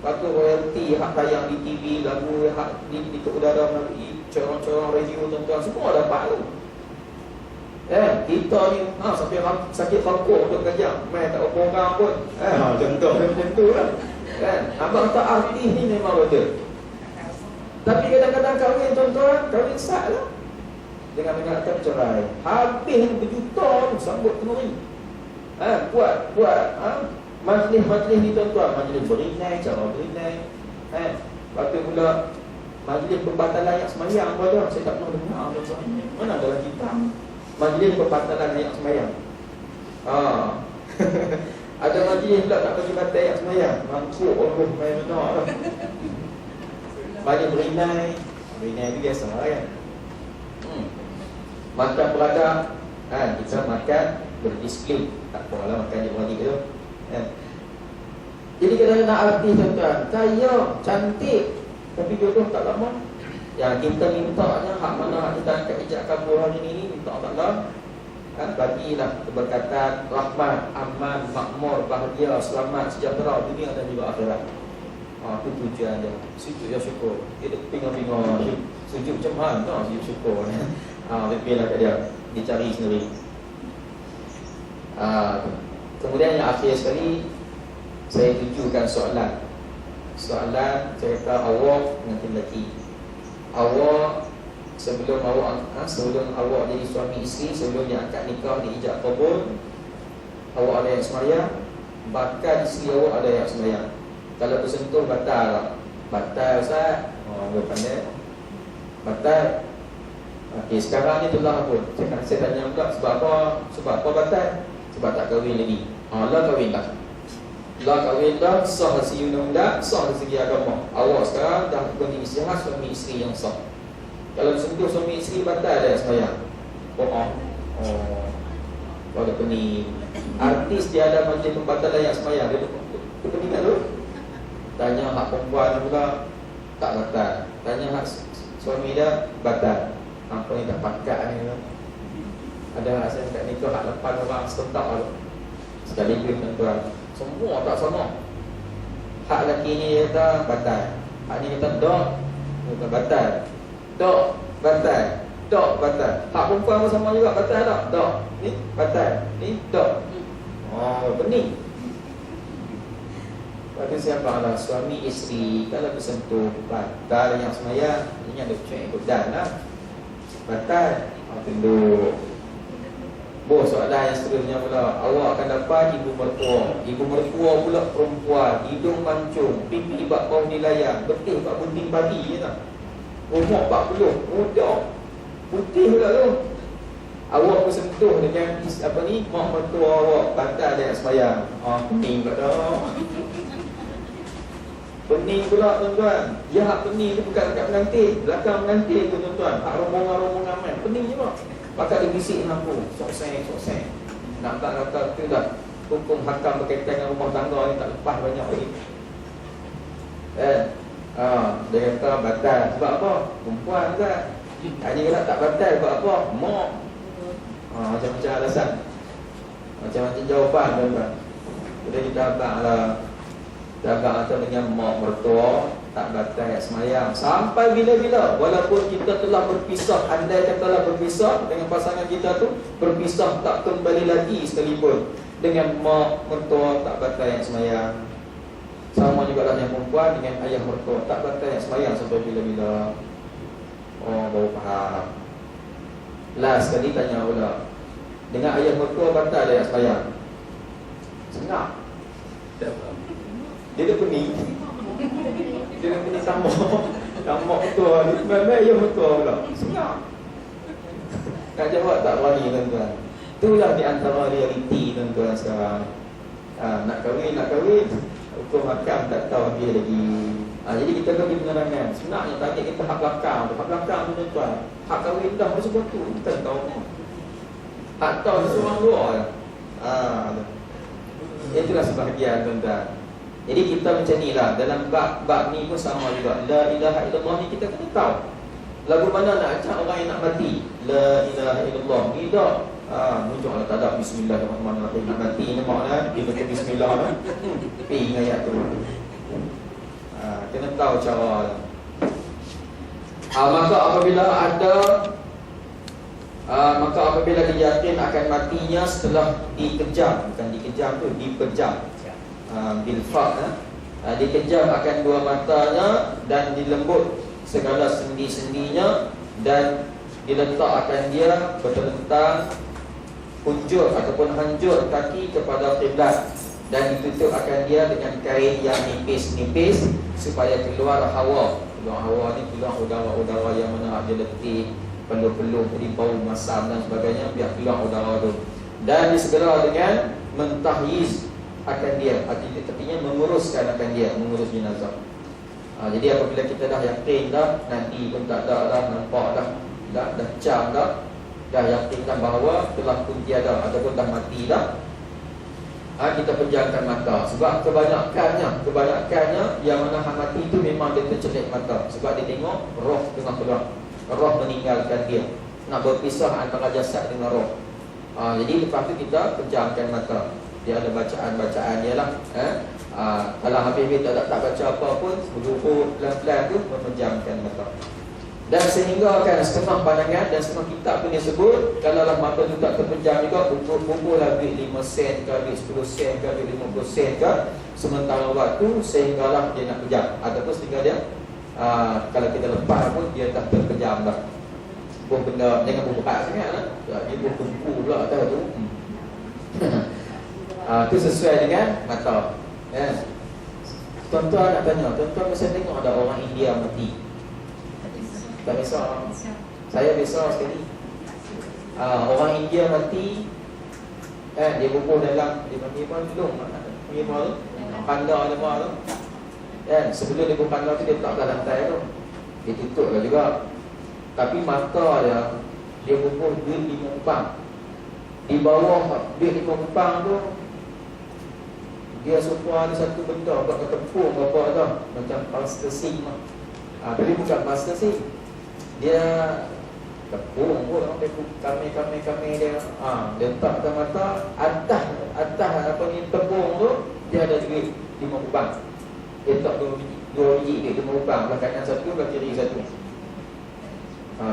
Lepas tu royalty hak tayang di TV, lagu hak di udara melalui corong-corong radio tuan-tuan, semua dapat tu. Kita ni sampai sakit fakuk untuk kejap, main tak apa orang pun. Contoh macam tu lah. Abang kata artis ni memang betul. Tapi kadang-kadang kahwin tuan-tuan, kahwin sah lah dengan mengatakan cerai. Habis berjuta tu sambut kenuri. Buat majlis-majlis ni tuan-tuan, majlis berinai, cara berinai. Lepas tu pula majlis pembatalan ayat semayang pun ada. Saya tak pernah dengar tuan-tuan. Mana dalam kitab majlis pembatalan ayat semayang. Ada majlis pula tak bagi batal ayat semayang. Mangkuk Allah main benar lah. Majlis berinai. Berinai tu biasa kan. Makan peladak, kita makan berdisiplin. Tak apalah makan je lagi tu. Jadi kadang-kadang nak artis tuan-tuan, kaya, cantik, tapi jodoh tak lama. Yang kita mintanya hak mana hak kita angkat ijab kabul hari ni, minta Allah bagilah keberkatan, rahmat, aman, makmur, bahagia, selamat, sejahtera dunia dan juga akhirat. Itu tujuan dia. Sujud ya syukur. Dia pinga-pinga sujud macam mana sujud syukur. Lebih kat dia, dicari sendiri. Kemudian yang akhir sekali, saya tujukan soalan. Soalan cerita awak dengan lelaki. Awak sebelum awak jadi suami isteri, sebelum dia akad nikah di ijab kabul, awak ada yang sembahyang, bahkan isteri awak ada yang sembahyang. Kalau bersentuh batal tak? Batal Ustaz. Dia pandai. Batal. Okey, sekarang ni telah pun. Saya tanya pula sebab apa? Sebab apa batal? Sebab tak kahwin lagi. Lah kahwin dah. Lah kahwin dah, sah dari segi undang-undang, sah dari segi agama. Awak sekarang dah berkongsi istihad suami isteri yang sah. Kalau bersentuh suami isteri batal dia sembahyang. Kalau ada pening. Artis dia ada majlis pembatalan yang sembahyang. Dia pening tak tu? Tanya hak perempuan pula tak batal. Tanya hak suami dia batal. Apa ni tak pakat ni tu. Ada hak saya kat nikah hak lepas orang serentak tu. Sekali pun tuan-tuan, semua tak sama. Hak lelaki ni kata batal, hak ni kata dok, kata batal. Dok, batal. Dok, batal. Hak perempuan pun sama juga, batal tak? Dok, ni batal. Ni dok. Pening. Pada siapa lah suami isteri kalau bersentuh batal yang semaya, ini ada cuai godan lah. Batal. Tunduk. Soalan yang seterusnya pula, awak akan dapat ibu mertua. Ibu mertua pula perempuan, hidung mancung, pipi bak bau nilayan, betih bak bunting babi je tak. Rumah 40, mudah. Putih pula tu. Awak bersentuh dengan mak mertua awak, batal dia sembahyang. Pening pula dah. Pening pula tuan-tuan. Ya hak pening tu bukan dekat pengantin, belakang pengantin tu tuan-tuan. Hak rombongan-rombongan main, pening je pak. Pakai dia bisik dengan aku, sok-seng. Nampak kata tu dah hukum hakam berkaitan dengan rumah tangga ni tak lepas banyak lagi. Dia kata batal. Sebab apa? Perempuan kan. Dia kata tak batal sebab apa? Mak. Macam-macam alasan, macam-macam jawapan tuan-tuan. Jadi kita abanglah, atau dengan mak mertua tak batal semayang sampai bila-bila. Walaupun kita telah berpisah, andai katalah berpisah dengan pasangan kita tu, berpisah tak kembali lagi sekalipun, dengan mak mertua tak batal yang semayang. Sama juga lah yang perempuan dengan ayah mertua tak batal yang semayang sampai bila-bila. Baru faham. Last sekali tanya pula, dengan ayah mertua batal yang semayang. Senang. Dia pening. Dia pening tamak betul. Dia ayah betul pula. Senang. Nak jawab tak berani tuan-tuan. Itulah di antara realiti tuan-tuan sekarang. Nak kahwin, hukum hakam tak tahu dia lagi. Jadi kita bagi penerangan. Sebenarnya target kita hak belakang tu. Hak belakang tu tuan-tuan. Hak kahwin dah macam tu. Kita tak tahu. Hak tahu seorang luar. Itulah sebahagian tuan-tuan. Jadi kita macam ni lah. Dalam bab ni pun sama juga. La ilaha illallah ni kita kena tahu. Lagu mana nak ajak orang yang nak mati? La ilaha illallah. Tidak. Muncul tak ada bismillahirrahmanirrahim. Nak mati ni makna dia baca bismillah lah. Tapi ingat ayat tu. kena tahu cara dia. Maka apabila dia yakin akan matinya setelah dikejam, bukan dikejam tu, dipejam, bilfaq, dikejam akan dua matanya dan dilembut segala sendi-sendinya dan diletakkan dia bertelentang punjur ataupun hanjur kaki kepada kiblat dan ditutup akan dia dengan kain yang nipis-nipis supaya keluar hawa. Keluar hawa ni keluar udara-udara yang mana ada letih, peluh-peluh, jadi bau masam dan sebagainya, biar keluar udara tu. Dan disegera dengan mentahyiz akan dia, artinya menguruskan akan dia, mengurus jenazah. Jadi apabila kita dah yakin dah, nanti pun tak ada dah, nampak dah cam dah yakin dah bahawa telah pun tiada ataupun dah mati dah, kita pejamkan mata. Sebab kebanyakannya yang mana mati itu memang dia tercelik mata. Sebab dia tengok roh tengah keluar, roh meninggalkan dia, nak berpisah antara jasad dengan roh. Jadi lepas tu kita pejamkan mata. Dia ada bacaan-bacaan dia lah. Kalau habis tak baca apa pun, berdua pelan-pelan tu memejamkan mata. Dan sehingga kan setengah pandangan dan setengah kitab pun dia sebut, kalau lah mata tu tak terpejam juga, buku lah duit 5 sen ke, duit 10 sen ke, duit 50 sen ke, sementara waktu sehinggalah dia nak pejam. Ataupun sehingga dia kalau kita lepas pun dia tak terpejam dah. Buah benda, jangan buka sangat lah, dia buah kumpul pula atas tu. Itu sesuai dengan mata. Tuan-tuan nak tanya, tuan-tuan mesti tengok ada orang India mati. Tak besar. Saya besar sekali. Orang India mati, dia bubuh dalam dia panggil apa dulu? Panggil apa tu? Kanda apa tu? Sebelum dia bubuh kanda tu dia letak kat lantai tu. Dia tutup lah juga. Tapi mata dia bubuh duit 5 upang. Di bawah duit 5 upang tu dia suka ada satu benda buat ketepung apa tu, macam plastik lah. Tapi bukan plastik. Dia tepung pun, kami dia letak dalam mata atas apa ni tepung tu, dia ada duit 5 ubang. Dia letak 2 biji duit 5 ubang, belah kanan satu, belah kiri satu.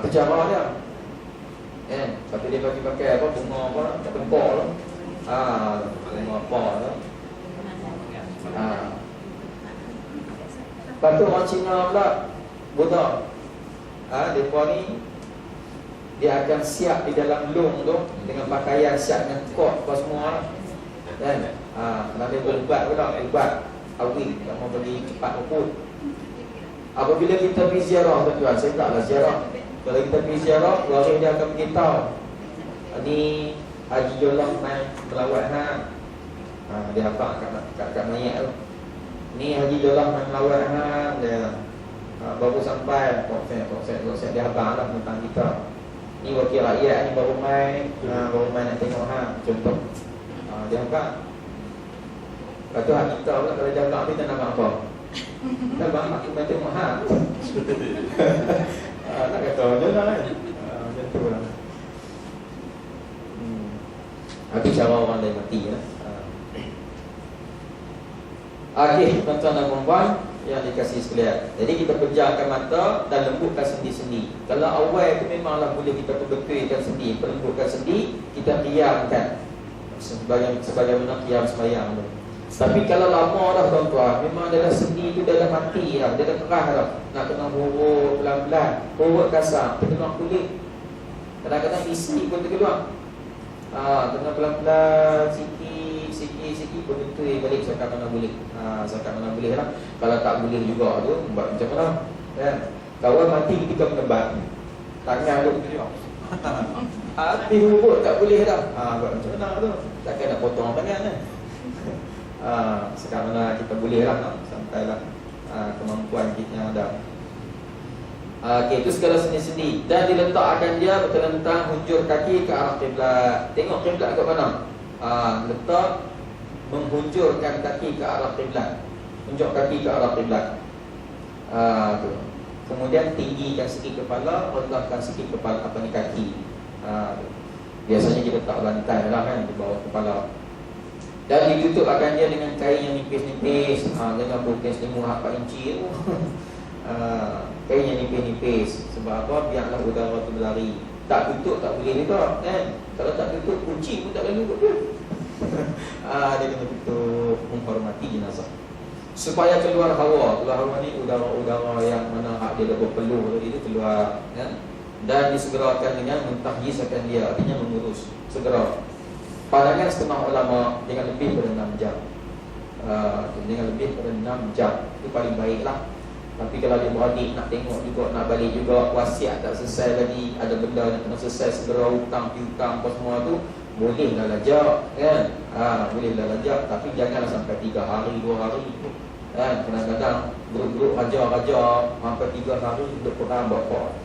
Itu cara dia. Lepas tu dia bagi pakai apa, bunga apa, tempur tu. Bunga apa tu. Lepas tu orang Cina pula, Buddha, mereka ni dia akan siap di dalam lung tu dengan pakaian siap dengan kot apa semua kan. Nanti berubat pula, ubat awik yang mau bagi cepat ruput. Apabila kita pergi ziarah tuan-tuan, saya taklah ziarah. Kalau kita pergi ziarah, waris dia akan beritahu, ni Haji Jolah main melawat dia apa kat mayat tu. Ni Haji Jolah main melawat dia baru sampai proses dia abang lah tentang kita. Ni wakil rakyat ni baru main nak tengok contoh. Dia abang. Lepas tu hak kita pula kalau dia abang kita nak apa? Abang aku main tengok tak kata je lah kan. Macam tu lah. Itu cara orang lain mati lah. Okey, tuan-tuan dan puan-puan yang dikasihi sekalian. Jadi kita pejamkan mata dan lembutkan sendi-sendi. Kalau awal itu memanglah boleh kita perbetulkan sendi, pelembutkan sendi, kita qiyamkan sebagaimana qiyam sembahyang tu. Tapi kalau lama dah tuan-tuan, memang dalam sendi tu dah mati dah, dia dah kerah dah. Nak kena hurut pelan-pelan, hurut kasar, terkeluar kulit. Kadang-kadang isi pun terkeluar. Kena pelan-pelan, sikit pun betul balik zakat mana boleh. Zakat mana boleh lah. Kalau tak boleh juga tu buat macam mana? Kan? Kawan mati ketika menebat. Tangan tu betul juga. Hati hurut tak boleh dah. Buat macam mana tu? Takkan nak potong tangan kan? Sekarang mana kita boleh lah, sampailah kemampuan kita yang ada. Okey, itu segala sendi-sendi dan diletakkan dia bertelentang hujur kaki ke arah kiblat. Tengok kiblat kat mana? Letak menghujurkan kaki ke arah kiblat. Tunjuk kaki ke arah kiblat. Tu. Kemudian tinggikan sikit kepala, rendahkan sikit kepala apa ni kaki. Biasanya kita letak lantai lah kan di bawah kepala. Dan ditutup akan dia dengan kain yang nipis-nipis. Jangan bukan selimut 4 inci tu. Kain yang nipis-nipis. Sebab apa? Biarlah udara tu berlari. Tak tutup tak boleh juga kan. Kalau tak tutup, kucing pun tak lalu kot dia. Dia kena tutup, menghormati jenazah. Supaya keluar hawa. Keluar hawa ni udara-udara yang mana hak dia dah berpeluh tadi tu keluar kan? Dan disegerakan dengan mentahjizkan dia. Artinya mengurus segera. Pandangan setengah ulama dengan lebih daripada 6 jam. Dengan lebih daripada 6 jam. Itu paling baik lah. Tapi kalau dia beradik nak tengok juga, nak balik juga, wasiat tak selesai lagi, ada benda yang kena selesai segera, hutang, piutang apa semua tu, bolehlah lajak kan. Bolehlah lajak. Tapi janganlah sampai 3 hari, 2 hari kan. Kadang-kadang grup-grup raja-raja sampai 3 hari duduk perang bapak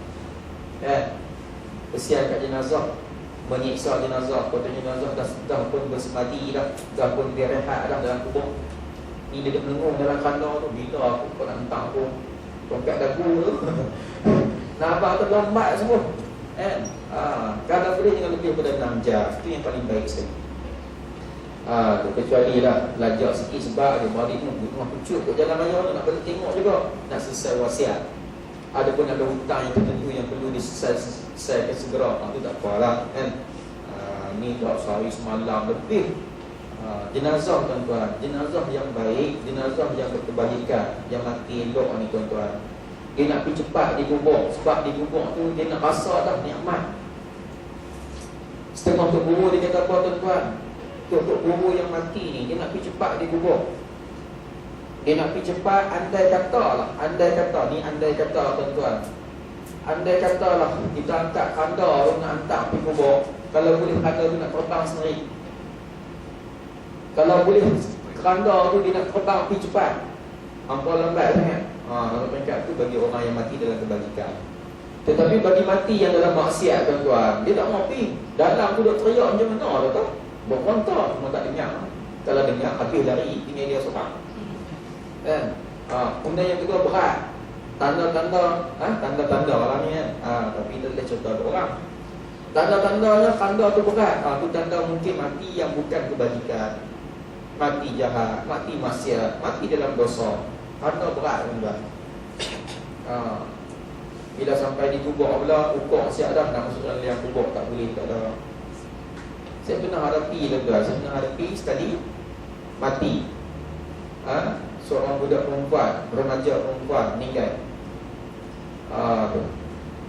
kan. Kesian kat jenazah, menyiksa jenazah. Kata jenazah dah pun bersemadi dah pun dia rehat dah dalam kubur. Ni dia menengung dalam kandar tu. Bila aku kau nak hentak aku tongkat dagu tu nampak terlambat semua kan. Kalau boleh jangan lebih daripada 6 jam. Itu yang paling baik sekali. Kecuali lah lajak sikit sebab dia balik tu tengah pucuk kat jalan raya tu, nak pergi tengok juga, nak selesai wasiat. Ada pun ada hutang yang tertentu yang perlu diselesaikan segera. Itu tak apalah kan. Ni tak sehari semalam lebih. Jenazah tuan-tuan, jenazah yang baik, jenazah yang berkebajikan, yang mati elok ni tuan-tuan, dia nak pergi cepat dikubur. Sebab dikubur tu dia nak rasa dah nikmat. Setengah tok guru dia kata apa tuan-tuan, tok guru yang mati ni dia nak pergi cepat dikubur. Dia nak pergi cepat, andai kata lah, andai kata tuan-tuan, andai kata lah kita angkat kanda nak hantar pergi kubur. Kalau boleh kanda tu nak terbang sendiri. Kalau boleh keranda tu dia nak terbang pergi cepat, hampa lambat sangat. Kalau peringkat tu bagi orang yang mati dalam kebajikan. Tetapi bagi mati yang dalam maksiat tuan-tuan, dia tak mau pergi. Dalam tu dah teriak macam mana tu? Berontak semua tak dengar. Kalau dengar habis lari tinggal dia seorang. Kan? Kemudian yang kedua berat. Tanda-tanda orang ni kan. Tapi kita boleh contoh ada orang. Tanda-tandanya kanda tu berat. Tu tanda mungkin mati yang bukan kebajikan. Mati jahat, mati maksiat, mati dalam dosa. Tanda berat tuan-tuan. Bila sampai di kubur pula, ukur siap dah nak masuk dalam liang kubur, tak boleh, tak ada. Saya pernah hadapi tuan-tuan, saya pernah hadapi sekali mati. Seorang budak perempuan, remaja perempuan meninggal.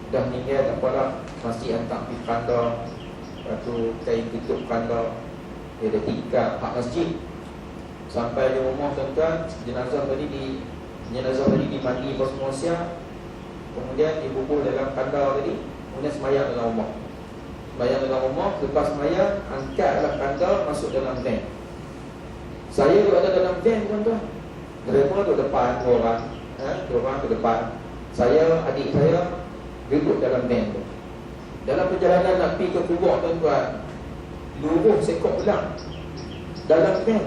Dah meninggal tak apalah, masih hantar pergi kanda. Lepas tu kain tutup kanda. Dia ada tingkat hak masjid. Sampai di rumah tuan-tuan, jenazah tadi dimandi apa semua siap. Kemudian dibubur dalam kanda tadi. Kemudian semayang dalam rumah. Semayang dalam rumah, lepas semayang angkatlah kanda masuk dalam van. Saya duduk ada dalam van tuan-tuan. Mereka duduk depan, dua orang duduk depan. Saya, adik saya duduk dalam van tu. Dalam perjalanan nak pergi ke kubur tuan-tuan, luruh seekor ular dalam van.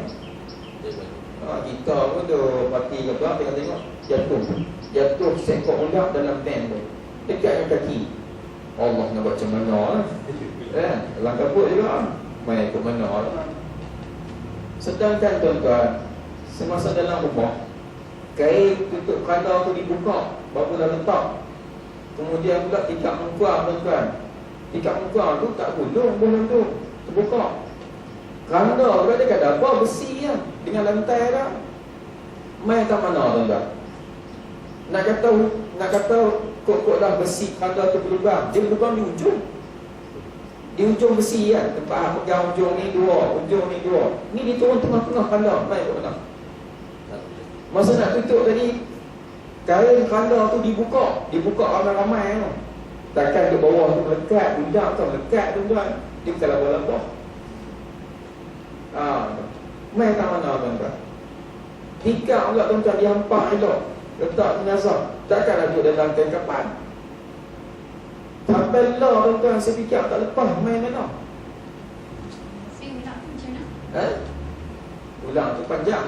Kita pun tu parti ke belakang, tengok jatuh seekor ular dalam van tu, dekat dengan kaki. Allah nak buat macam mana lang kabut juga main ke mana lah. Sedangkan tuan-tuan, semasa dalam rumah, kain tutup kanda tu dibuka, barulah letak. Kemudian pula tikar muka tuan-tuan, tikar muka tu tak gulung tu terbuka. Kanda pula dekat dapur besi ya, dengan lantai dah. Main tak mana tuan-tuan. Nak kata kok dah besi kanda tu berlubang. Dia berlubang di ujung. Di ujung besi kan, tempat pegang ujung ni dua. Ni diturun tengah-tengah kanda. Main kat mana? Masa nak tutup tadi, kain kanda tu dibuka ramai-ramai tu. Takkan di bawah tu melekat, budak tu melekat tuan-tuan. Dia kalau bola-bola. Main tak mana tuan-tuan. Tikar pula tuan-tuan, dihampak elok. Letak jenazah, takkanlah duduk dalam kain kapan. Sampai lah tuan-tuan, saya fikir tak lepas main mana. Saya ulang tu macam mana? Ulang tu panjang.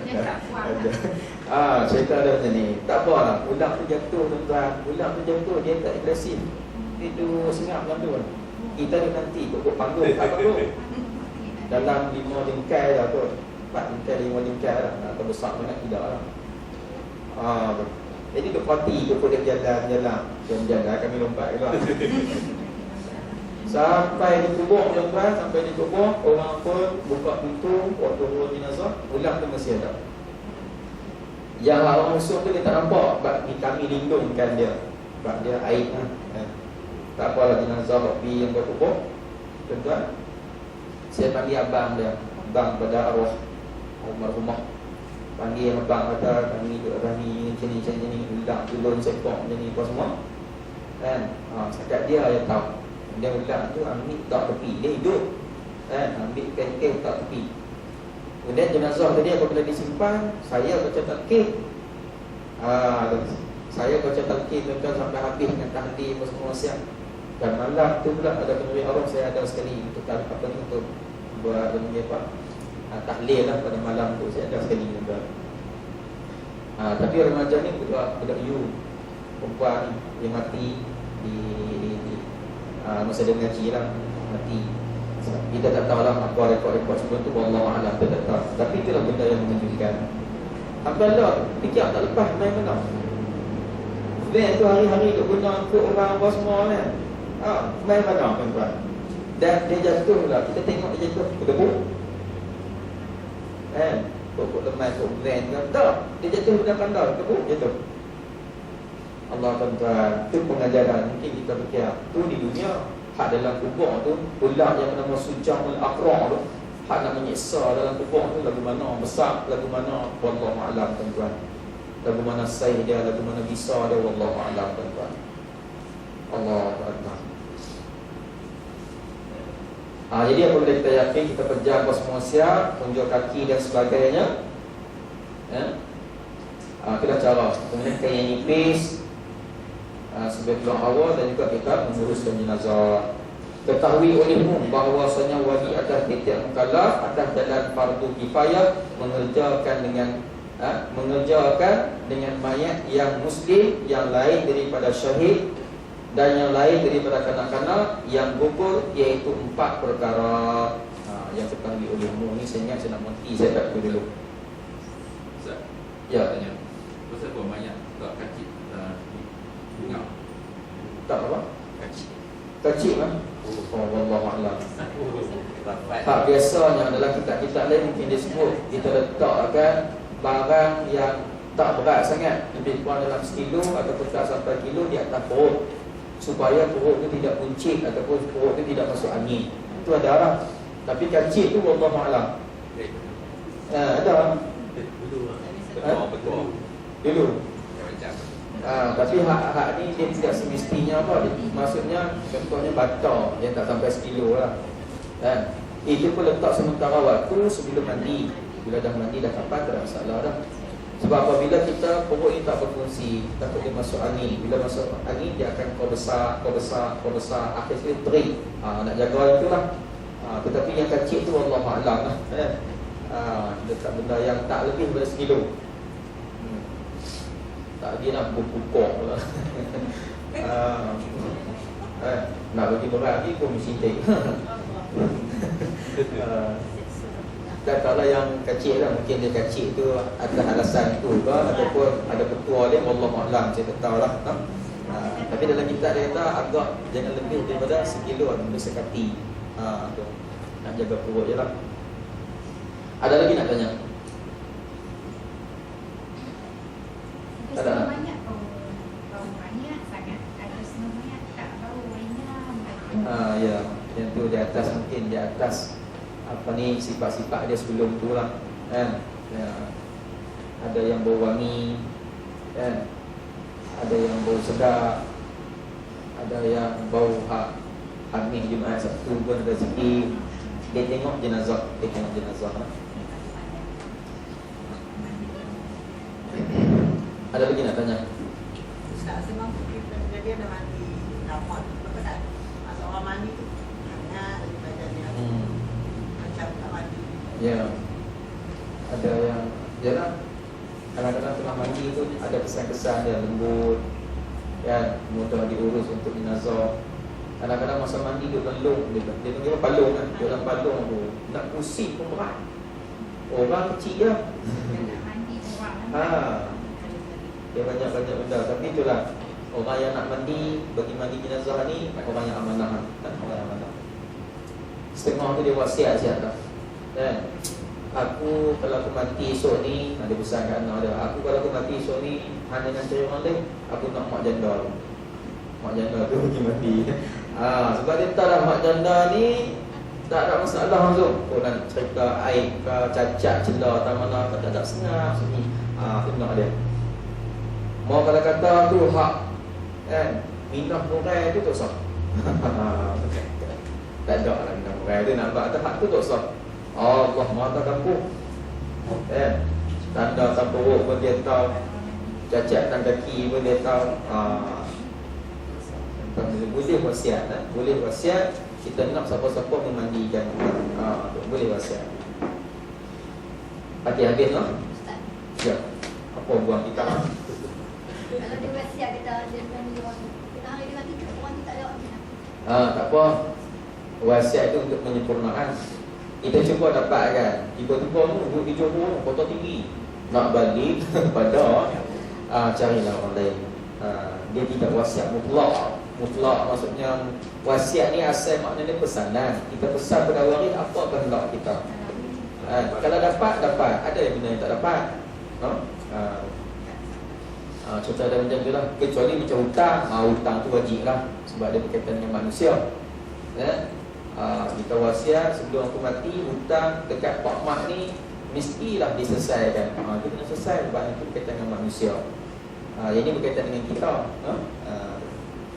Dia tak puas. Cerita ada macam ni. Tak apa lah, ulang tu jatuh tuan-tuan. Ulang tu jatuh, dia tak agresif. Itu sengap dalam tu. Kita ada nanti pokok panggung, tak panggung. dalam 5 lingkai dah tu, 4 lingkai, 5 lingkai lah. Tak besar sangat tidak lah. Jadi duk parti, duk dia jalan kami lompat keluar. Sampai di kubur tuan-tuan, sampai di kubur, orang pun buka pintu, waktu turun jenazah, ulang tu masih ada. Yang orang musuh tu dia tak nampak, sebab kami lindungkan dia, sebab dia aib lah. Tak apalah jenazah pergi yang berkubur, tuan-tuan. Saya panggil abang dia, abang pada arwah almarhumah. Panggil abang kata, kami duduk ni macam ni, ulang turun sepok macam ni apa semua. Kan? Setakat dia yang tahu. Dia ulang tu ambil tak tepi, dia hidup. Ambil kain-kain tak tepi. Kemudian jenazah tadi apabila disimpan, saya baca talqin. Saya baca talqin tuan-tuan sampai habis dengan tahlil semua siap. Dan malam tu pula ada penerbit arwah saya ada sekali untuk apa ni, untuk buat tahlil lah pada malam tu saya ada sekali tuan-tuan. Tapi remaja ni budak you perempuan ni dia mati di masa dia mengaji lah, mati. Kita tak tahu lah apa rekod-rekod sebelum tu, wallahualam kita tak tahu. Tapi itulah benda yang menunjukkan. Sampai lah fikir tak lepas main mana. Van tu hari-hari duk guna untuk orang apa semua kan. Main mana tuan-tuan. Dan dia jatuh lah, kita tengok dia jatuh berdebu. Pokok lemai tu van kan. Tak, dia jatuh benda pandai, berdebu jatuh. Allah tuan-tuan, itu pengajaran. Mungkin kita fikir tu di dunia, hak dalam kubur tu, ular yang bernama Sujamul Aqra' tu, hak nak menyiksa dalam kubur tu lagu mana besar, lagu mana wallahualam tuan-tuan. Lagu mana saih dia, lagu mana bisa dia, wallahualam tuan-tuan. Allahu Akbar. Jadi apabila kita yakin, kita pejam apa semua siap, tunjuk kaki dan sebagainya, kita cara. Kemudian kain yang nipis sebagai tulang awal, dan juga kita menguruskan jenazah. Ketahui olehmu bahawasanya wajib atas tiap mukallaf atas jalan fardu kifayah mengerjakan dengan mayat yang muslim, yang lain daripada syahid dan yang lain daripada kanak-kanak yang gugur, iaitu 4 perkara. Yang ketahui olehmu ni saya ingat saya nak mati, saya tak tahu dulu. Ustaz, ya, tanya. Pasal apa mayat tak kacik bunga? Tak apa? Kacik kan? Wallahualam. Tak biasanya dalam kitab-kitab lain mungkin disebut kita letakkan barang yang tak berat sangat, lebih kurang dalam sekilo ataupun tak sampai kilo di atas perut, supaya perut itu tidak puncit ataupun perut itu tidak masuk angin. Itu ada arah. Tapi kacik tu wallahualam. Ada. Betul. Dulu. Tapi hak ni dia tidak semestinya apa. Maksudnya contohnya bata yang tak sampai sekilo lah. Itu pun letak sementara waktu sebelum mandi. Bila dah mandi dah kapan tak ada masalah dah. Sebab apabila kita perut ni tak berfungsi, takut dia masuk angin. Bila masuk angin dia akan kau besar, akhirnya terik. Nak jaga itulah. Tetapi yang kecil tu wallahualam lah. Letak benda yang tak lebih daripada sekilo. Tak dia nak berpukuk pula. Nak bagi berat lagi pun mesti take. Tak tahulah yang kecil lah. Mungkin dia kecil tu ada alasan tu ke, ataupun ada petua dia, wallahualam, saya tak tahulah. Tapi dalam kitab dia kata agak jangan lebih daripada sekilo atau sekati. Tu nak jaga perut je lah. Ada lagi nak tanya? Tak ada. Ya, yang tu di atas, mungkin di atas apa ni sifat-sifat dia sebelum tu lah kan. Ada yang bau wangi kan, ada yang bau sedap, ada yang bau hamil Jumaat Sabtu pun ada sikit. Dia tengok jenazah lah. Ada lagi nak tanya? Ustaz, sebab dia dah mandi rapot, apa tak? Masa orang mandi tu hangat dari badan dia, macam tak mandi. Ya, ada yang yalah, kadang-kadang tengah mandi tu ada kesan-kesan dia lembut kan, mudah diurus untuk jenazah. Kadang-kadang masa mandi duduk dalam dia tengok palung kan, dalam palung tu nak pusing pun berat. Orang kecil je. Nak mandi orang. Dia banyak-banyak benda. Tapi itulah, orang yang nak mandi, bagi mandi jenazah ni orang yang amanah kan, orang yang amanah. Setengah tu dia wasiat siap dah. Kan? Aku kalau aku mati esok ni, ada besar kat anak dia. Aku kalau aku mati esok ni, hanya dengan cari orang lain, aku nak mak janda tu. Mak janda tu pergi mati. Sebab dia tahu lah mak janda ni tak ada masalah langsung. Orang cerita aib ke, cacat, celah atau mana, tak ada senang sini. Kena dia. Mau kalau kata tu hak kan, minah murai tu tak sah. Tak ada lah minah murai tu, nak buat hak tu tak sah. Allah mata kampung kan, tanda tampuruk pun dia tahu, cacat dan kaki pun dia tahu. Boleh wasiat, boleh wasiat. Kita nak siapa-siapa memandikan, boleh wasiat. Habis lah. Ya. Apa buang kita? Kalau dia wasiat kita mandi orang, kita hari dia mati orang ni tak ada orang. Tak apa. Wasiat itu untuk menyempurnakan. Kita cuba dapat kan, tiba-tiba tu duduk di Johor, kota tinggi, nak balik pada carilah orang lain. Dia tidak wasiat mutlak. Mutlak maksudnya wasiat ni asal maknanya pesanan. Kita pesan pada waris apa kehendak kita. Kalau dapat, ada yang benda yang tak dapat. Contoh ada macam tu lah. Kecuali macam hutang, hutang tu wajib lah, sebab dia berkaitan dengan manusia. Kita wasiat sebelum aku mati, hutang dekat Pak Mak ni mestilah diselesaikan. Itu kena selesai sebab itu berkaitan dengan manusia. Yang ini berkaitan dengan kita.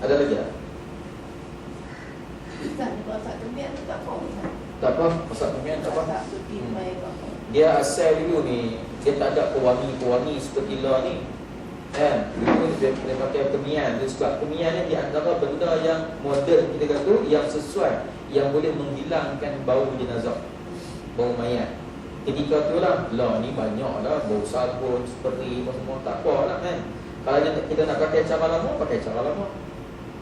Ada lagi tak? Ustaz, pasal kemian tu tak apa. Tak apa, pasal kemian tak apa. Tak suti baik apa. Dia asal dulu ni, dia tak ada pewangi-pewangi seperti lah ni. Kan? Dulu dia pakai kemian. Dia sebab kemian ni di antara benda yang moden kita kata, yang sesuai, yang boleh menghilangkan bau jenazah, bau mayat. Ketika tu lah ni banyak lah, bau sabun, spray, semua tak apa lah kan. Kalau kita nak pakai cara lama, pakai cara lama.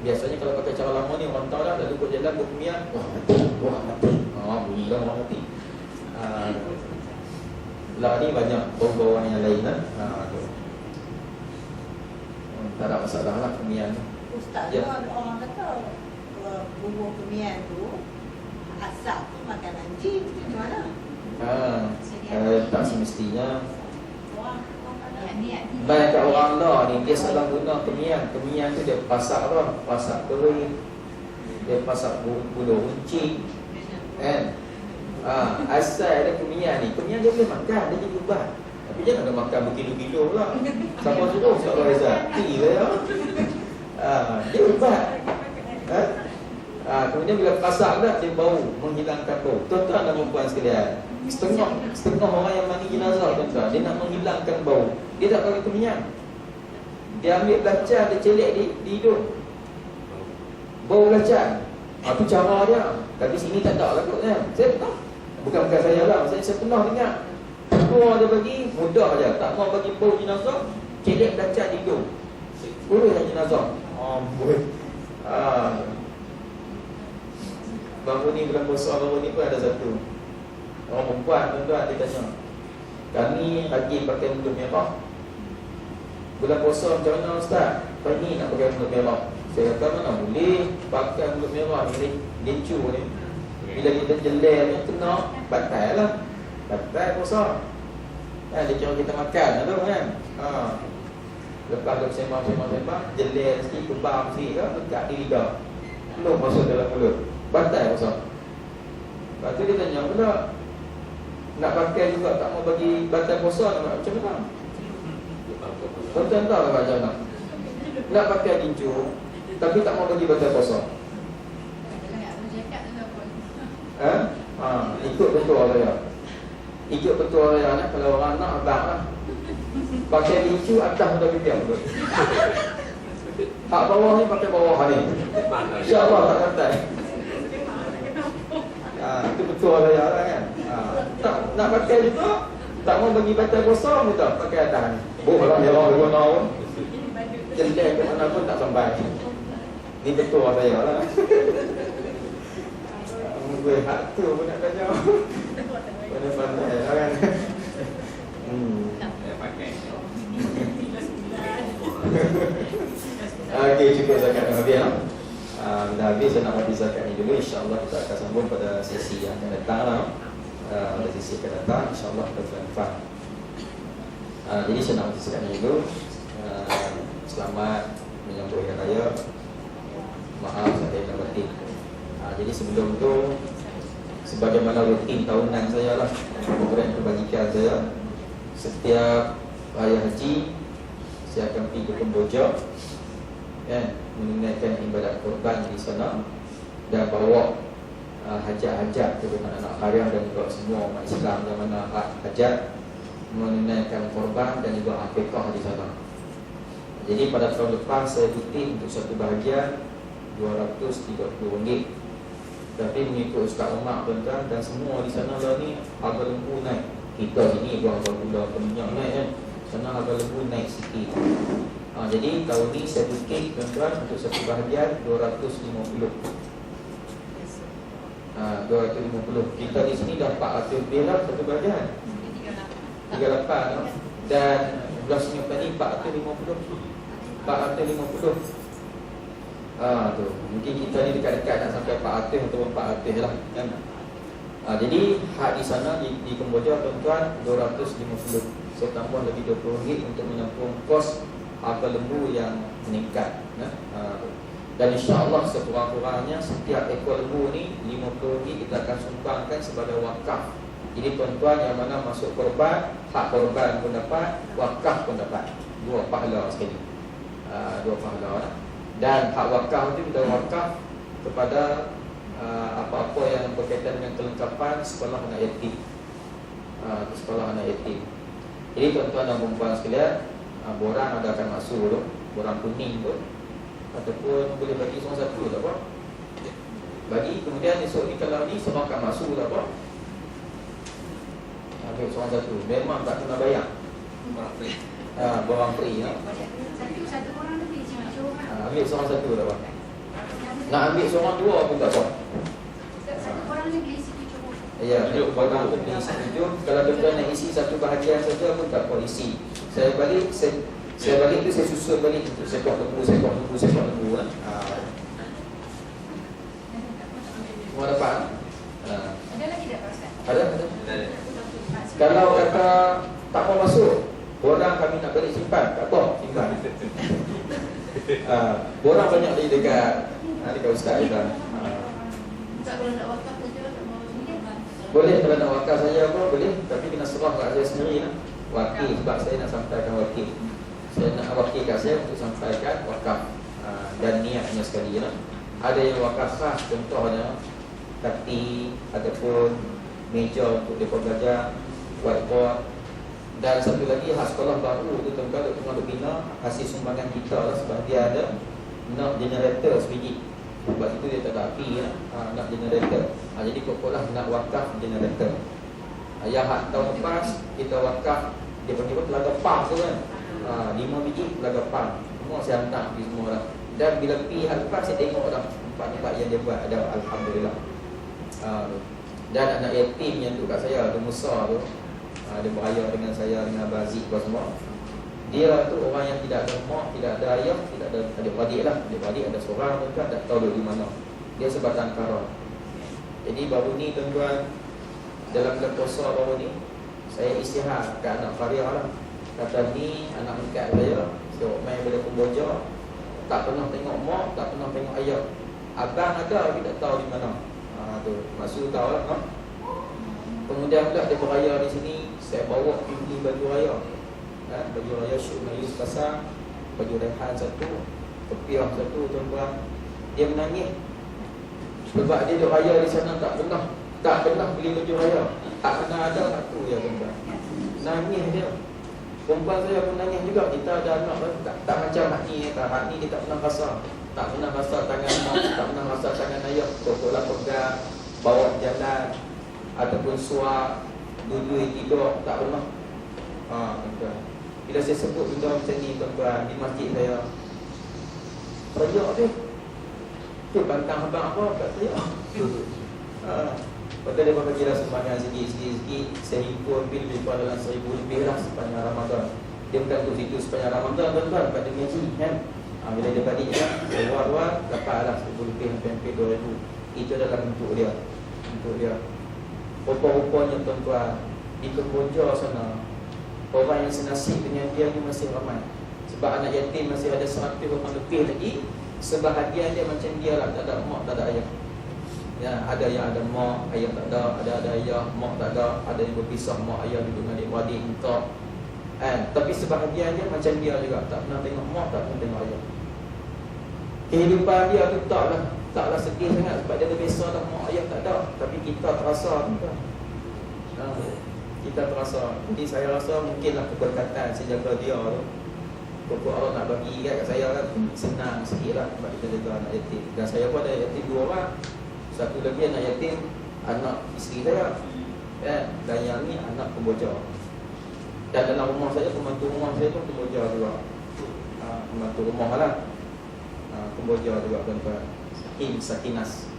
Biasanya kalau pakai cara lama ni orang tahu dah, lalu buat jalan, buat kemian, wah mati. Bunyi lah orang mati. Lah ni banyak bau-bauan yang lain lah. Tak ada masalah lah kemian tu. Ustaz, Ya. ada orang kata bubur kemian tu asap tu makanan jin, macam mana? Tak semestinya. Orang Niat Banyak kat orang lah ni, dia salah guna kemian. Kemian tu dia pasak apa? Pasak kering, dia pasak bulu runcing kan. Asal ada kemian ni, kemian dia boleh makan, dia jadi ubat. Tapi jangan ada makan berkilo-kilo lah. Siapa suruh Ustaz Faizal? Gila ya. Dia ubat. Kemudian bila pasak dah, dia bau, menghilangkan bau. Tuan-tuan dan perempuan sekalian, setengah orang yang mandi jenazah tuan-tuan, dia nak menghilangkan bau, dia tak pakai kemian. Dia ambil belacan, dia celik di hidung, bau belacan. Itu cara dia. Tapi sini tak ada lah kot kan. Saya tahu, bukan saya lah, saya pernah dengar. Keluar dia bagi, mudah je. Tak mau bagi bau jenazah, celik belacan di hidung, uruslah jenazah. Baru ni bulan puasa baru ni pun ada satu orang perempuan tuan-tuan, dia tanya, kami lagi pakai mulut merah, bulan puasa macam mana Ustaz? Pagi nak pakai mulut merah. Saya kata mana boleh pakai mulut merah ni, lecu ni. Bila kita jelek ni kena batal lah, batal puasa kan. Dia kira kita makan lah tu kan. Lepas tu sembang, jelek sikit, kebam sikit ke, dekat di lidah, belum masuk dalam mulut, batal puasa. Lepas tu dia tanya pula, nak pakai juga tak mau bagi batal puasa, nak macam mana? Tuan-tuan tahu tak macam mana? Nak pakai gincu tapi tak mau bagi batal puasa. Ikut betul raya. Ikut betul raya nak, kalau orang nak abang lah. Pakai gincu atas dah biar betul. Hak bawah ni pakai bawah ni. InsyaAllah tak kata. Itu betul raya lah kan. Nak pakai juga, tak mau bagi batal puasa pun tak pakai atas ni. Lah merah dia guna jelek ke mana pun tak sampai. Ni betul saya lah. Gue hak tu pun nak tanya. Pandai-pandai lah kan. Saya pakai. Okey, cukup zakat yang habis lah. Dah habis saya nak habis zakat ni dulu. InsyaAllah kita akan sambung pada sesi yang akan datang lah. Pada sesi akan datang, InsyaAllah kita bermanfaat. Jadi saya nak habis zakat ni dulu. Selamat menyambut Hari Raya. Maaf saya dah batin. Jadi sebelum tu, sebagaimana rutin tahunan saya lah, program kebajikan saya, setiap Raya Haji saya akan pergi ke Kamboja, kan, menunaikan ibadat korban di sana dan bawa hajat-hajat kepada anak-anak karya dan juga semua umat Islam yang mana hajat menunaikan korban dan juga akikah di sana. Jadi pada tahun lepas saya tutin untuk satu bahagian RM230. Tapi mengikut Ustaz Umar tuan-tuan dan semua di sana lah ni harga lembu naik. Kita sini buang gula minyak naik kan. Sana harga lembu naik sikit. Jadi tahun ni saya booking tuan-tuan untuk satu bahagian 250. 250. Kita di sini dah 400 lebih lah satu bahagian. 38 lah. Dan belah Singapura ni 450. 450. Tu. Mungkin kita ni dekat-dekat nak sampai 400 atau 400 lah kan. Jadi hak di sana di Kamboja tuan-tuan 250. Saya tambah lagi RM20 untuk menyambung kos harga lembu yang meningkat kan? Dan insya-Allah sekurang-kurangnya setiap ekor lembu ni RM50 kita akan sumbangkan sebagai wakaf. Jadi tuan-tuan yang mana masuk korban, hak korban pun dapat, wakaf pun dapat. Dua pahala sekali. Dua pahala lah. Dan hak wakaf itu kita wakaf kepada apa-apa yang berkaitan dengan kelengkapan sekolah anak yatim. Sekolah anak yatim. Jadi tuan-tuan dan puan-puan sekalian, borang ada akan masuk tu, borang kuning tu, ataupun boleh bagi seorang satu tak apa. Bagi kemudian esok ni kalau ni seorang akan masuk tak apa. Ambil seorang satu, memang tak kena bayar. Borang free ya. Satu orang lebih Ambil seorang satu tak apa. Nak ambil seorang dua pun tak apa. Satu orang lebih situ cukup. Ya, borang tu di situ. Kalau tuan-tuan nak isi satu bahagian saja pun tak apa isi. Saya balik tu saya susun balik untuk sekok lembu kan. Semua dapat? Ada lagi tak Pak Ustaz? Ada. Kalau kata tak mau masuk, borang kami nak balik simpan, tak apa, simpan. Borang banyak di dekat Ustaz Ibrahim. Tak kalau nak wakaf saja tak mau. Boleh kalau nak wakaf saya apa boleh, tapi kena serah kat saya sendiri lah. Wakil sebab saya nak sampaikan wakil. Saya nak wakil kat saya untuk sampaikan wakaf dan niatnya sekali lah. Ada yang wakaf khas, contohnya kati ataupun meja untuk mereka belajar, whiteboard. Dan satu lagi hak sekolah baru tu tuan-tuan tengah bina hasil sumbangan kita lah, sebab dia ada nak generator sebiji. Sebab itu dia tak ada api lah. Nak generator. Jadi pokoklah nak wakaf generator. Yang hak tahun lepas kita wakaf, dia panggil apa, telaga pam tu kan. 5 biji telaga pam. Semua saya hantar pergi semua lah. Dan bila pergi hak lepas saya tengok dah tempat-tempat yang dia buat ada, alhamdulillah. Dan anak yatim yang tu kat saya, ada Musa tu, dia beraya dengan saya, dengan Abang Aziz semua. Dia tu orang yang tidak ada mak, tidak ada ayah, tidak ada adik-beradik lah. Adik-beradik ada seorang tuan-tuan, tak tahu dia di mana. Dia sebatang kara. Jadi baru ni tuan-tuan, dalam bulan puasa baru ni, saya istihad kat anak Faria lah. Kata ni anak angkat saya, so main boleh Kamboja, tak pernah tengok mak, tak pernah tengok ayah. Abang ada tapi tak tahu di mana. Tu maksud tahu lah. Kemudian pula dia beraya di sini, saya bawa pergi beli baju raya. Baju raya Syuk Melayu sepasang, baju rehan satu, kepiah satu tuan-tuan. Dia menangis sebab dia duk raya di sana tak pernah beli baju raya. Tak pernah ada satu ya tuan-tuan. Nangis dia. Perempuan saya pun nangis juga. Kita ada anak tak macam mak ni. Mak ni dia tak pernah rasa. Tak pernah rasa tangan mak, tak pernah rasa tangan ayah. Pokoklah pegang, bawa jalan ataupun suap, duduk tidur, tak pernah. Tuan-tuan. Bila saya sebut benda macam ni tuan-tuan di masjid saya, banyak tu. Tu pantang abang apa kat saya. Lepas dia bagi lah sebanyak sikit-sikit. Saya himpun bil lebih kurang dalam 1,000 lebih lah sepanjang Ramadan. Dia bukan untuk situ sepanjang Ramadan tuan-tuan, pada ngaji kan. Bila dia balik kan, luar-luar dapatlah 1,000 lebih hampir 2,000. Itu adalah untuk dia. Untuk dia. Rupa-rupanya tuan-tuan, di Kemboja sana, orang yang senasib dengan dia ni masih ramai. Sebab anak yatim masih ada 100 orang lebih lagi. Sebahagian dia macam dia lah, tak ada mak, tak ada ayah. Ya, ada yang ada mak, ayah tak ada ayah, mak tak ada yang berpisah, mak ayah duduk dengan adik-beradik entah. Tapi sebahagian dia macam dia juga, tak pernah tengok mak, tak pernah tengok ayah. Kehidupan dia tu taklah sedih sangat sebab dia dah biasa dah mak ayah tak ada. Tapi kita terasa kan? Kita terasa. Jadi saya rasa mungkinlah keberkatan saya jaga dia tu. Pokok Allah nak bagi kat saya kan, senang sikit lah sebab kita jaga anak yatim. Dan saya pun ada yatim 2 orang. Satu lagi anak yatim, anak isteri saya, dan yang ni anak Kemboja. Dan dalam rumah saya, pembantu rumah saya pun Kemboja juga. Pembantu rumah lah, Kemboja juga tuan-tuan. Sakinas.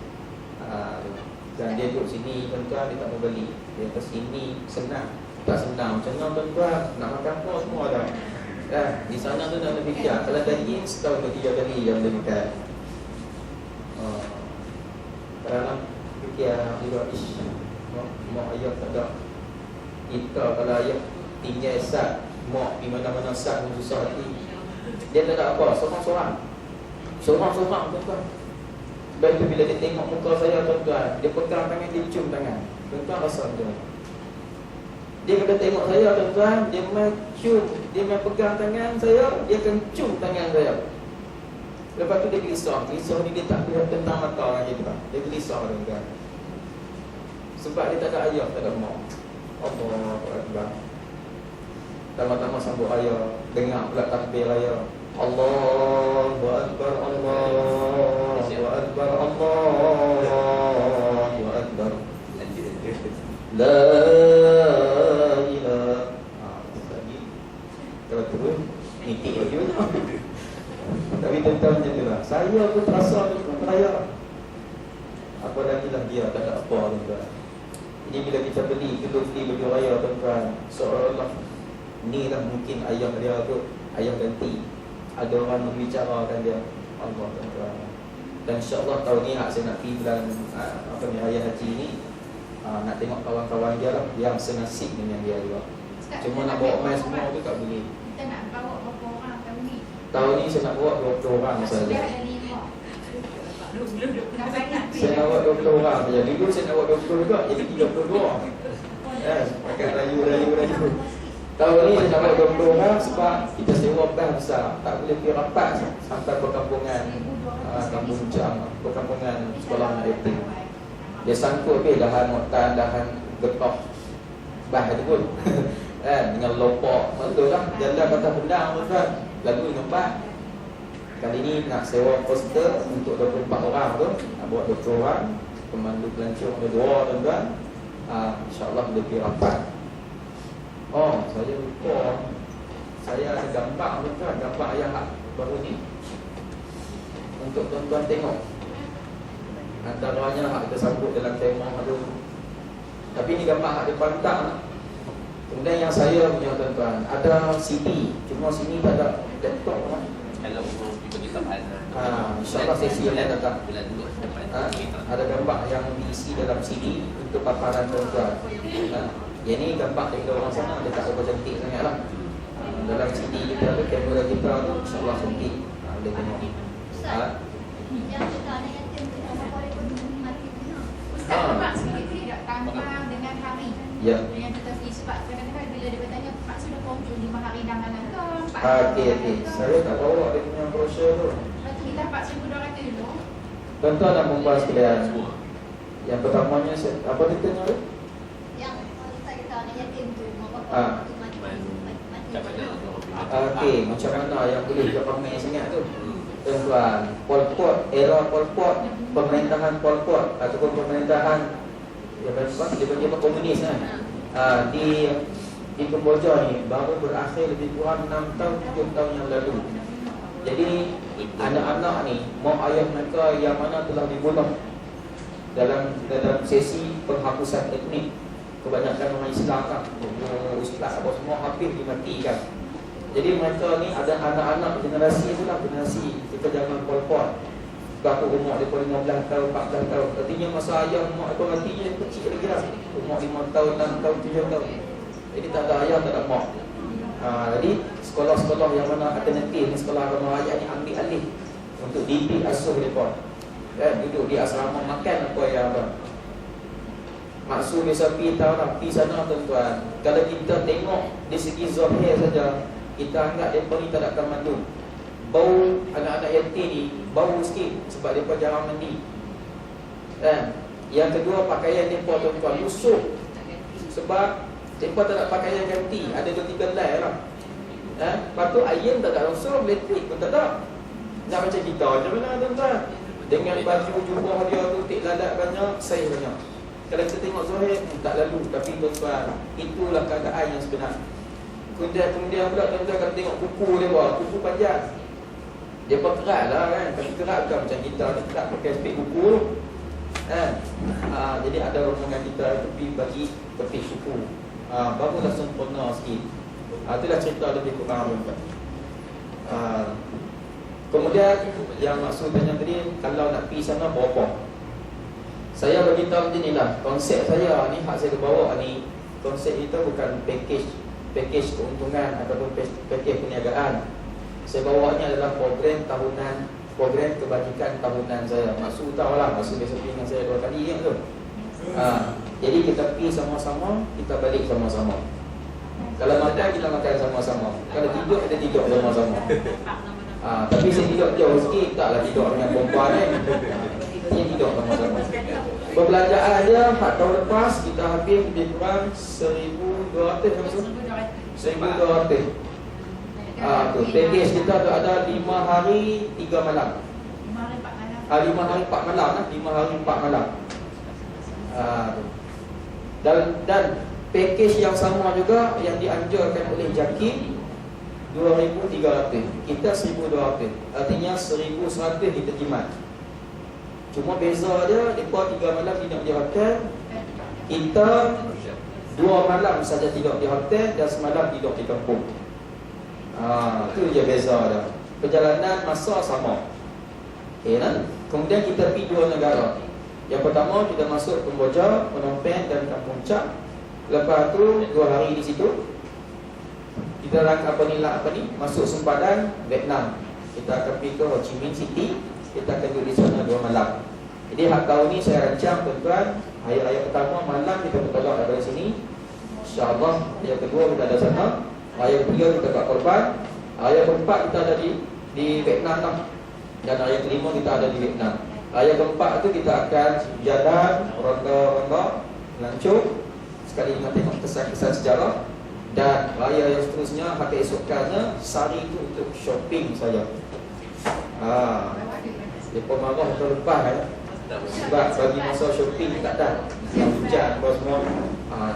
Dan dia duduk sini tuan-tuan, dia tak mau beli. Dia atas sini senang. Tak senang macam mana tuan-tuan, nak makan apa semua ada. Di sana tu nak fikir, kalau dari setahun ke 3 kali yang dia makan. Kalau fikir juga mak ayah tak ada. Kita kalau ayah tinggal sat, mak di mana-mana sat pun susah hati. Dia tak ada apa, sorang-sorang tuan-tuan. Sebab itu bila dia tengok muka saya tuan-tuan, dia pegang tangan, dia cium tangan. Tuan-tuan rasa macam mana? Dia kena tengok saya tuan-tuan, dia main cium, dia main pegang tangan saya, dia akan cium tangan saya. Lepas tu dia gelisah ni dia tak lihat tentang mata orang kita. Dia gelisah tuan-tuan. Sebab dia tak ada ayah, tak ada mak. Allahu Akbar. Tama-tama sambut ayah, dengar pula takbir ayah. Allahu Akbar, Allahu Akbar, Allahu Akbar. La ilaha. Kalau turun, nitik lagi banyak. Tapi tentang macam tu lah. Saya pun terasa tu raya. Apa lagi lah dia, tak ada apa tuan-tuan. Jadi bila kita beli baju raya tuan-tuan, seolah-olah ni lah mungkin ayah dia tu, ayah ganti. Ada orang membicarakan dia. Allah tuan-tuan. Dan insyaAllah tahun ni saya nak pergi bulan Raya Haji ni, nak tengok kawan-kawan dia lah yang senasib dengan dia juga. Cuma nak bawa mai semua tu tak boleh. Kita nak bawa berapa orang tahun ni? Tahun ni saya nak bawa 20 orang saja. Sudah ada 5. Dah banyak. Saya nak bawa 20 orang saja. Dulu saya nak bawa 20 juga, jadi 32. Pakai rayu. Tahun ni saya nak bawa 20 orang sebab kita sewa bas besar. Tak boleh pergi rapat sampai perkampungan Kampung Jam, perkampungan sekolah anak yatim. Dia sangkut dahan moktan, dahan getah bah tu pun. Dengan lopok, betul lah. Jalan atas pedang tuan. Lalu dengan bah. Kali ni nak sewa poster untuk 24 orang tu. Nak bawa 20 orang. Pemandu pelancong ada 2 tuan-tuan. InsyaAllah lebih rapat. Oh, saya lupa. Saya ada gambar tuan-tuan, gambar ayah baru ni. Untuk tuan-tuan tengok. Antaranya hak kita sambut dalam kemah tu. Tapi ni gambar hak dia pantang. Kemudian yang saya punya tuan-tuan, ada CD. Cuma sini tak ada laptop lah. Kalau kita tahan. InsyaAllah sesi yang datang. Ada gambar yang diisi dalam CD untuk paparan tuan-tuan. Yang ni gambar daripada orang sana, dia tak berapa cantik sangat lah. Dalam CD kita ada kamera kita tu, insyaAllah cantik. Boleh tengok. Yang kita anak yatim tu apa boleh pun mati punya. Ustaz lemak sikit tidak tambah dengan hari. Ya. Dengan tetapi sebab kadang-kadang bila dia bertanya Pak sudah penghujung 5 hari dah malam ke? Okey. Saya tak bawa dia punya brosur tu. Lepas tu kita 4,200 dulu. Tuan-tuan dan puan sekalian, yang pertamanya apa dia tanya tu? Yang kita anak yatim tu apa tu mati. Okey, macam mana yang boleh kita pamer sangat tu? Tuan-tuan, Pol Pot, era Pol Pot, pemerintahan Pol Pot ataupun pemerintahan dia bagi apa komunis kan? Di Kemboja ni baru berakhir lebih kurang 6 tahun 7 tahun yang lalu. Jadi anak-anak ni mak ayah mereka yang mana telah dibunuh dalam sesi penghapusan etnik, kebanyakan orang Islam kan, Ustaz apa semua hampir dimatikan. Jadi mereka ni ada anak-anak generasi itulah, generasi kita zaman Pol Pot. Berapa umur dia pun 15 tahun, 14 tahun. Artinya masa ayah mak itu matinya dia kecil lagi lah, umur 5 tahun, 6 tahun, 7 tahun. Jadi tak ada ayah, tak ada mak. Jadi sekolah-sekolah yang mana alternatif ni, sekolah agama rakyat ni ambil alih untuk didik asuh mereka. Duduk di asrama makan apa yang ada. Maksud biasa pergi tahu lah, pergi sana tuan-tuan. Kalau kita tengok di segi zahir saja, kita anggap mereka ni tak akan mandu. Bau anak-anak yatim ni bau sikit sebab mereka jarang mandi. Yang kedua, pakaian mereka tuan-tuan lusuh sebab mereka tak ada pakaian ganti. Ada 2-3 helai lah. Lepas tu air tak ada lusuh, elektrik pun tak ada. Nak macam kita macam mana tuan-tuan? Dengan baju jubah dia tu tik lalat banyak, saiz banyak. Kalau kita tengok zahir tak lalu, tapi tuan-tuan, itulah keadaan yang sebenar. Kemudian pula tuan-tuan kalau tengok kuku dia buat, kuku panjang. Dia pun kerat lah kan, tapi kerat bukan macam kita ni tak pakai spek kuku tu. Jadi ada rombongan kita tepi bagi tepi kuku. Barulah sempurna sikit. Itulah cerita lebih kurang tuan. Kemudian yang maksudnya tadi, kalau nak pergi sana berapa? Saya beritahu macam inilah, konsep saya ni, hak saya bawa ni, konsep itu bukan package keuntungan ataupun package perniagaan. Saya bawa ni adalah program tahunan, program kebajikan tahunan saya. Maksud tahulah, maksud biasa dengan saya 2 kali kan tu. Jadi kita pergi sama-sama, kita balik sama-sama. Kalau makan, kita makan sama-sama. Kalau tidur, kita tidur sama-sama. Tapi saya tidur jauh sikit, taklah tidur dengan perempuan kan. Dia tidur sama-sama. Perbelanjaan dia, tahun lepas kita habis lebih kurang 1,200 macam tu. 1,200. Tu package kita tu ada 5 hari 3 malam. 5 hari 4 malam lah, 5 hari 4 malam. Dan package yang sama juga yang dianjurkan oleh JAKIM 2,300. Kita 1,200. Artinya 1,100 kita jimat. Cuma beza dia, mereka 3 malam tidak di hotel, kita 2 malam saja tidur di hotel dan semalam tidur di kampung. Itu je beza dia. Perjalanan masa sama. Kan? Kemudian kita pergi 2 negara. Yang pertama kita masuk Kamboja, Phnom Penh dan Kampung Chak. Lepas tu 2 hari di situ. Kita masuk sempadan Vietnam. Kita akan pergi ke Ho Chi Minh City. Kita akan duduk di sana 2 malam. Jadi tahun ni saya rancang tuan-tuan, hari-raya pertama malam kita bertolak dari sini, InsyaAllah. Yang kedua kita ada sana. Raya ketiga kita kat Korban. Raya keempat kita ada di Vietnam lah. Dan raya kelima kita ada di Vietnam. Raya keempat tu kita akan jalan, ronda-ronda, lancung, sekali dengan tengok kesan-kesan sejarah. Dan raya yang seterusnya, hari esokannya, sehari itu untuk shopping saja. Dia marah terlepas kan. Sebab bagi masa shopping tak ada. Hujan apa semua.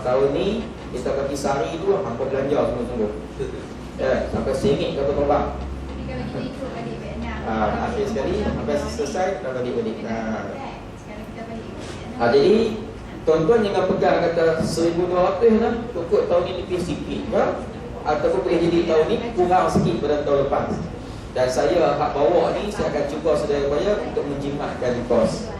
Tahun ni kita pergi sehari tu hampa belanja sungguh-sungguh. Sampai RM1 kata tolak. Jadi kalau kita ikut balik Vietnam. Akhir sekali sampai selesai kita balik-balik. Sekarang kita balik. Jadi tuan-tuan jangan pegang kata 1,200 lah. Cukup tahun ni lebih sikit ke? Ataupun boleh jadi tahun ni kurang sikit pada tahun lepas. Dan saya hak bawa ni saya akan cuba sedaya upaya untuk menjimatkan kos.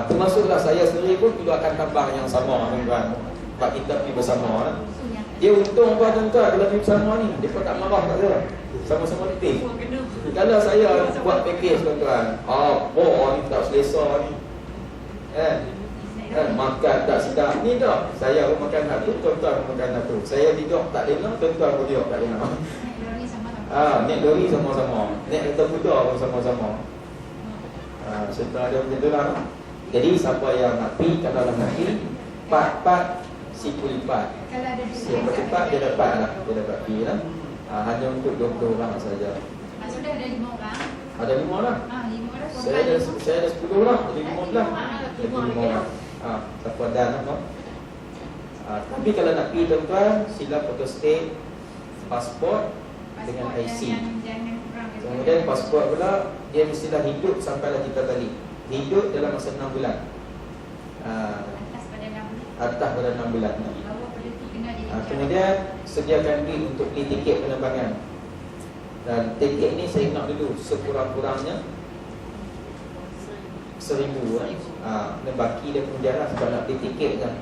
Termasuklah saya sendiri pun juga akan tambah yang sama tuan-tuan. Sebab kita pergi bersama lah. Dia untung apa tuan-tuan kalau pergi bersama ni, dia pun tak marah kat saya. Sama-sama letih. Kalau saya buat package tuan-tuan, ni tak selesa ni. Makan tak sedap ni tak. Saya pun makan satu, tuan-tuan pun makan satu. Saya tidur tak lena, tuan-tuan pun tidur tak lena. Naik lori sama-sama, naik kereta kuda pun sama-sama. Serta ada macam tu lah. Jadi siapa yang nak pergi, kalau nak pergi, part siku lipat. Siapa cepat dia dapat lah, dia dapat pergi lah. Hanya untuk 20 orang saja. Sudah ada 5 orang. Ada 5 lah. 5 orang. Saya ada 10 lah, jadi 15. Jadi 5 orang. Siapa dan apa. Tapi kalau nak pergi tuan-tuan, sila photostat pasport dengan IC. Jangan kurang Kemudian pasport pula dia mestilah hidup sampailah kita balik. Hidup dalam masa 6 bulan. Atas pada 6 bulan. Atas pada 6 bulan. Bawah pada 3 kena jadi. Kemudian sediakan duit untuk beli tiket penerbangan. Dan tiket ni saya nak dulu sekurang-kurangnya 1,000 dan baki dia kemudian lah sebab nak beli tiket kan.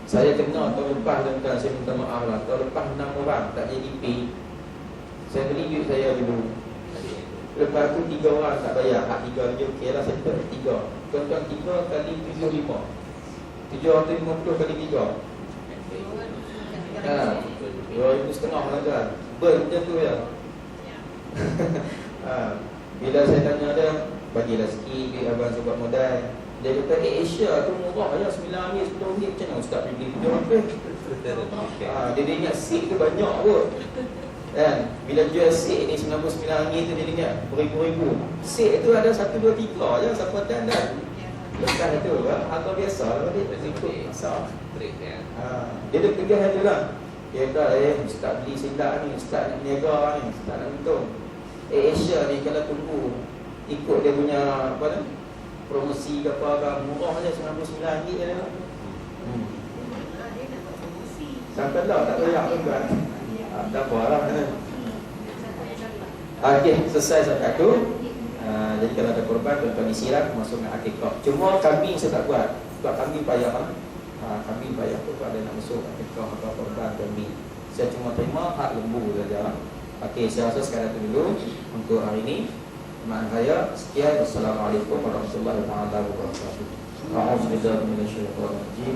Saya kena tahun lepas tuan-tuan, saya minta maaf lah. Tahun lepas 6 orang tak jadi pay. Saya beli duit saya dulu. Lepas tu 3 orang tak bayar. Hak 3 je okey lah, saya minta 3. Tuan-tuan 3 kali 75. 750 kali 3. 2,500 lah tuan. Ber macam tu ya. Bila saya tanya dia, bagilah sikit duit abang sebab modal. Dia kata Asia tu murah ya, RM9, RM10. Macam mana ustaz pergi beli dia ingat seat tu banyak kot kan. Bila jual seat ni RM99 tu dia ingat beribu-ribu. Seat tu ada 1, 2, 3 je sampaian dah. Lepas tu harga biasa lah dia ikut pasar. Dia dah tegas tu lah. Dia kata ustaz beli silap ni, ustaz nak niaga ni, ustaz nak untung. Asia ni kalau tunggu ikut dia punya apa ni, promosi ke apa, murah je RM99 je lah. Sampai lah tak bayar pun kan. Tak apa lah kan. Okey, selesai sampai tu. Jadi kalau ada korban, tuan-tuan disiram masuk dengan akikah. Cuma kambing saya tak buat sebab kambing payah lah. Kambing payah tu ada nak masuk akikah atau korban kambing. Saya cuma terima hak lembu saja. Okey, saya rasa sekarang tu dulu untuk hari ini. Maaf saya, sekian. Wassalamualaikum warahmatullahi wabarakatuh. A'udzubillahi minasyaitonir rajim.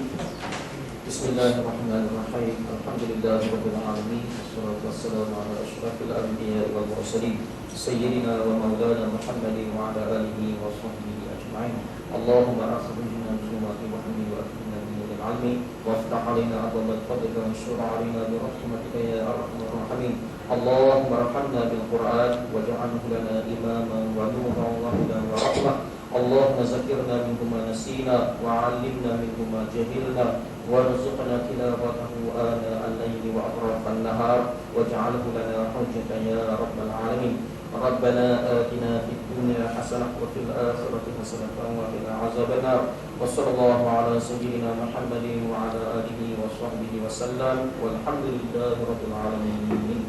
Bismillahirrahmanirrahim. Alhamdulillahirabbil alamin. Wassalatu wassalamu ala asyrafil anbiya'i wal mursalin sayyidina wa maulana Muhammadin wa ala alihi wa sahbihi ajma'in. Allahumma akhrijna min dhulumati wahmi wa akhrijna min nuril ilmi waftah 'alaina abwaab fadlika wa anshur 'alaina bi rahmatika ya arhamar rahimin. Allahumma arhamna bil Qur'an waj'alhu lana imaman wa nuran wa hudan wa rahmah. Allahumma zakkirna minhu ma nasina wa 'allimna minhu ma jahilna warzuqna tilawatahu ana al-layli wa atrafan nahar waj'alhu lana hujjatan ya rabbal alamin. Rabbana atina fid dunya hasanah wa fil akhirati hasanah wa qina azabannar. Wa sallallahu ala sayyidina Muhammadin wa ala alihi wa sahbihi wa sallam. Walhamdulillahi rabbil alamin.